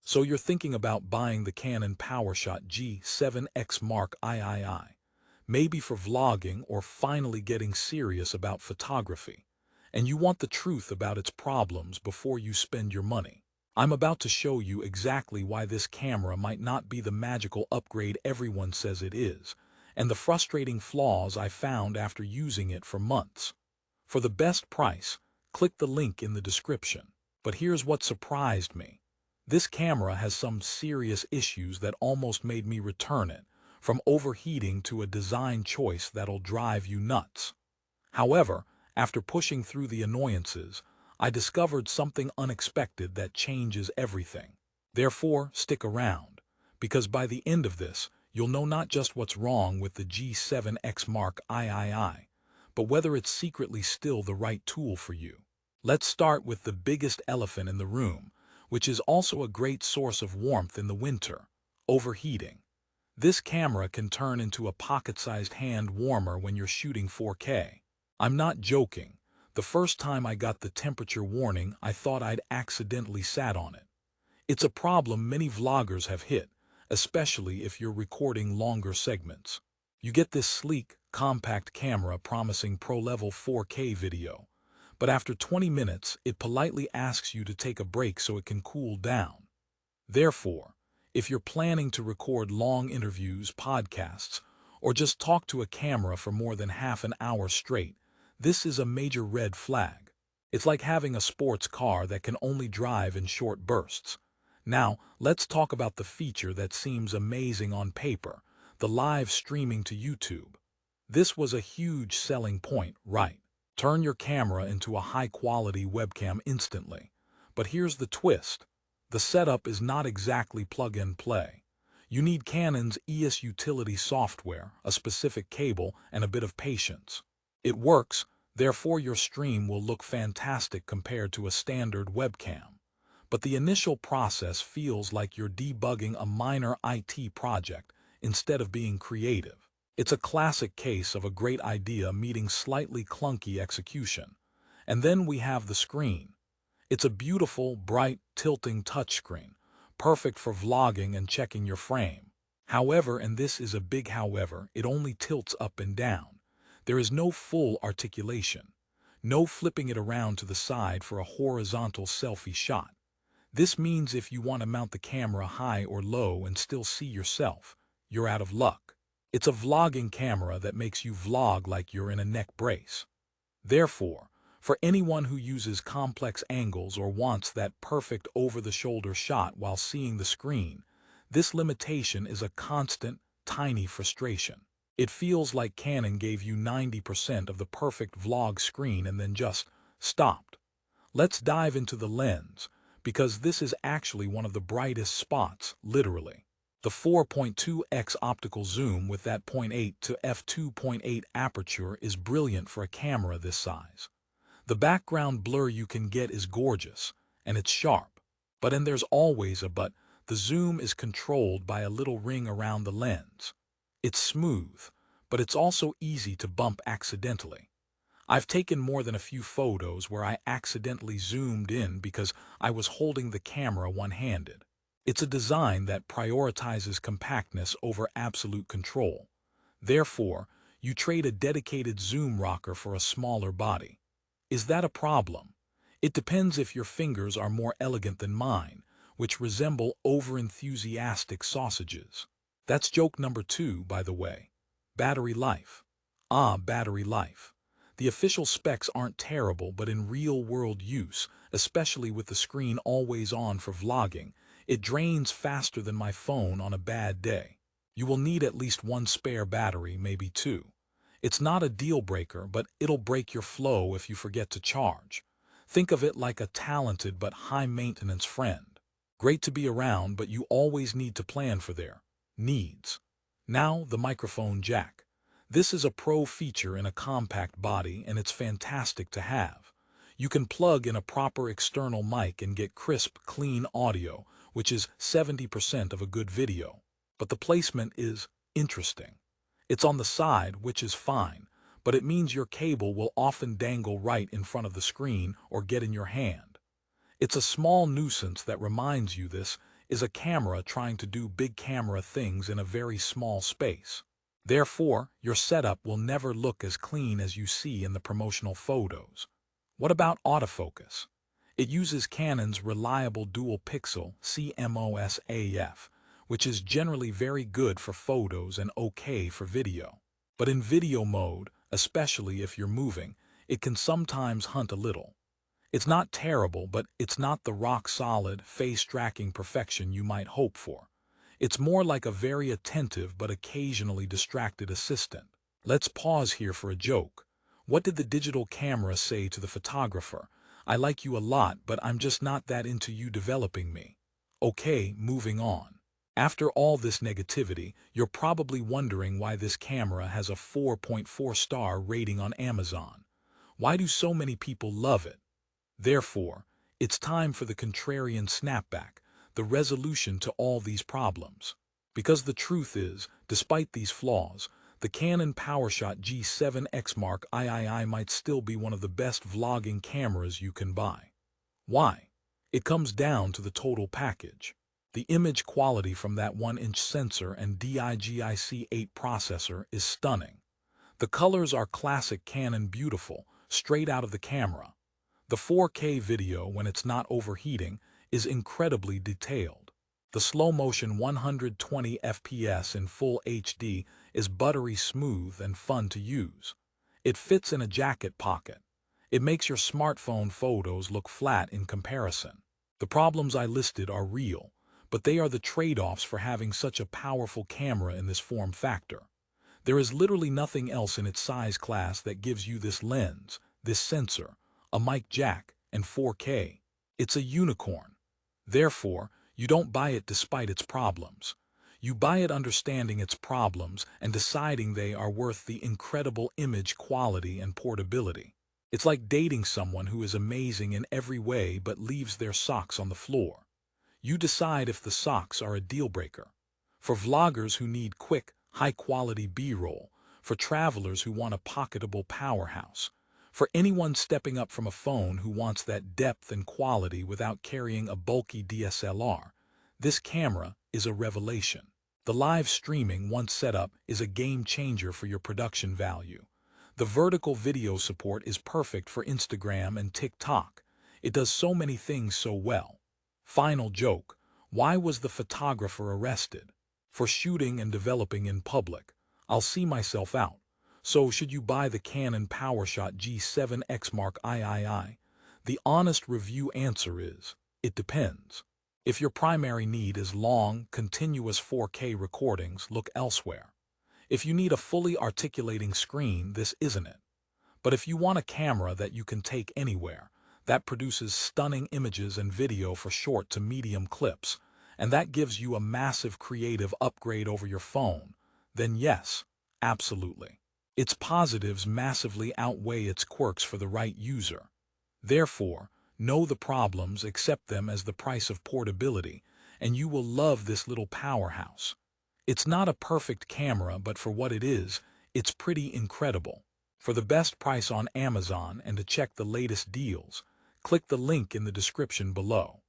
So you're thinking about buying the Canon PowerShot G7X Mark III, maybe for vlogging or finally getting serious about photography, and you want the truth about its problems before you spend your money. I'm about to show you exactly why this camera might not be the magical upgrade everyone says it is, and the frustrating flaws I found after using it for months. For the best price, click the link in the description. But here's what surprised me. This camera has some serious issues that almost made me return it, from overheating to a design choice that'll drive you nuts. However, after pushing through the annoyances, I discovered something unexpected that changes everything. Therefore, stick around, because by the end of this, you'll know not just what's wrong with the G7X Mark III, but whether it's secretly still the right tool for you. Let's start with the biggest elephant in the room, which is also a great source of warmth in the winter: overheating. This camera can turn into a pocket-sized hand warmer when you're shooting 4K. I'm not joking. The first time I got the temperature warning, I thought I'd accidentally sat on it. It's a problem many vloggers have hit, especially if you're recording longer segments. You get this sleek, compact camera promising pro-level 4K video, but after 20 minutes, it politely asks you to take a break so it can cool down. Therefore, if you're planning to record long interviews, podcasts, or just talk to a camera for more than half an hour straight, this is a major red flag. It's like having a sports car that can only drive in short bursts. Now, let's talk about the feature that seems amazing on paper: the live streaming to YouTube. This was a huge selling point, right? Turn your camera into a high-quality webcam instantly. But here's the twist. The setup is not exactly plug-and-play. You need Canon's ES utility software, a specific cable, and a bit of patience. It works, therefore your stream will look fantastic compared to a standard webcam. But the initial process feels like you're debugging a minor IT project instead of being creative. It's a classic case of a great idea meeting slightly clunky execution. And then we have the screen. It's a beautiful, bright, tilting touchscreen, perfect for vlogging and checking your frame. However, and this is a big however, it only tilts up and down. There is no full articulation, no flipping it around to the side for a horizontal selfie shot. This means if you want to mount the camera high or low and still see yourself, you're out of luck. It's a vlogging camera that makes you vlog like you're in a neck brace. Therefore, for anyone who uses complex angles or wants that perfect over-the-shoulder shot while seeing the screen, this limitation is a constant, tiny frustration. It feels like Canon gave you 90% of the perfect vlog screen and then just stopped. Let's dive into the lens, because this is actually one of the brightest spots, literally. The 4.2x optical zoom with that 0.8 to f2.8 aperture is brilliant for a camera this size. The background blur you can get is gorgeous, and it's sharp. But and there's always a but, the zoom is controlled by a little ring around the lens. It's smooth, but it's also easy to bump accidentally. I've taken more than a few photos where I accidentally zoomed in because I was holding the camera one-handed. It's a design that prioritizes compactness over absolute control. Therefore, you trade a dedicated zoom rocker for a smaller body. Is that a problem? It depends if your fingers are more elegant than mine, which resemble over-enthusiastic sausages. That's joke number 2, by the way. Battery life. Battery life. The official specs aren't terrible, but in real-world use, especially with the screen always on for vlogging, it drains faster than my phone on a bad day. You will need at least one spare battery, maybe 2. It's not a deal breaker, but it'll break your flow if you forget to charge. Think of it like a talented but high-maintenance friend. Great to be around, but you always need to plan for their needs. Now, the microphone jack. This is a pro feature in a compact body, and it's fantastic to have. You can plug in a proper external mic and get crisp, clean audio, which is 70% of a good video. But the placement is interesting. It's on the side, which is fine, but it means your cable will often dangle right in front of the screen or get in your hand. It's a small nuisance that reminds you this is a camera trying to do big camera things in a very small space. Therefore, your setup will never look as clean as you see in the promotional photos. What about autofocus? It uses Canon's reliable dual-pixel CMOS AF, which is generally very good for photos and okay for video. But in video mode, especially if you're moving, it can sometimes hunt a little. It's not terrible, but it's not the rock-solid, face-tracking perfection you might hope for. It's more like a very attentive but occasionally distracted assistant. Let's pause here for a joke. What did the digital camera say to the photographer? I like you a lot, but I'm just not that into you developing me. Okay, moving on. After all this negativity, you're probably wondering why this camera has a 4.4-star rating on Amazon. Why do so many people love it? Therefore, it's time for the contrarian snapback, the resolution to all these problems. Because the truth is, despite these flaws, the Canon PowerShot G7X Mark III might still be one of the best vlogging cameras you can buy. Why? It comes down to the total package. The image quality from that 1-inch sensor and DIGIC8 processor is stunning. The colors are classic Canon beautiful, straight out of the camera. The 4K video, when it's not overheating, is incredibly detailed. The slow-motion 120 FPS in full HD is buttery smooth and fun to use. It fits in a jacket pocket. It makes your smartphone photos look flat in comparison. The problems I listed are real, but they are the trade-offs for having such a powerful camera in this form factor. There is literally nothing else in its size class that gives you this lens, this sensor, a mic jack, and 4K. It's a unicorn. Therefore, you don't buy it despite its problems. You buy it understanding its problems and deciding they are worth the incredible image quality and portability. It's like dating someone who is amazing in every way but leaves their socks on the floor. You decide if the socks are a deal breaker. For vloggers who need quick, high-quality B-roll, for travelers who want a pocketable powerhouse, for anyone stepping up from a phone who wants that depth and quality without carrying a bulky DSLR, this camera is a revelation. The live streaming, once set up, is a game changer for your production value. The vertical video support is perfect for Instagram and TikTok. It does so many things so well. Final joke: why was the photographer arrested? For shooting and developing in public. I'll see myself out. So should you buy the Canon PowerShot G7X Mark III? The honest review answer is, it depends. If your primary need is long, continuous 4K recordings, look elsewhere. If you need a fully articulating screen, this isn't it. But if you want a camera that you can take anywhere, that produces stunning images and video for short to medium clips, and that gives you a massive creative upgrade over your phone, then yes, absolutely. Its positives massively outweigh its quirks for the right user. Therefore, know the problems, accept them as the price of portability, and you will love this little powerhouse. It's not a perfect camera, but for what it is, it's pretty incredible. For the best price on Amazon and to check the latest deals, click the link in the description below.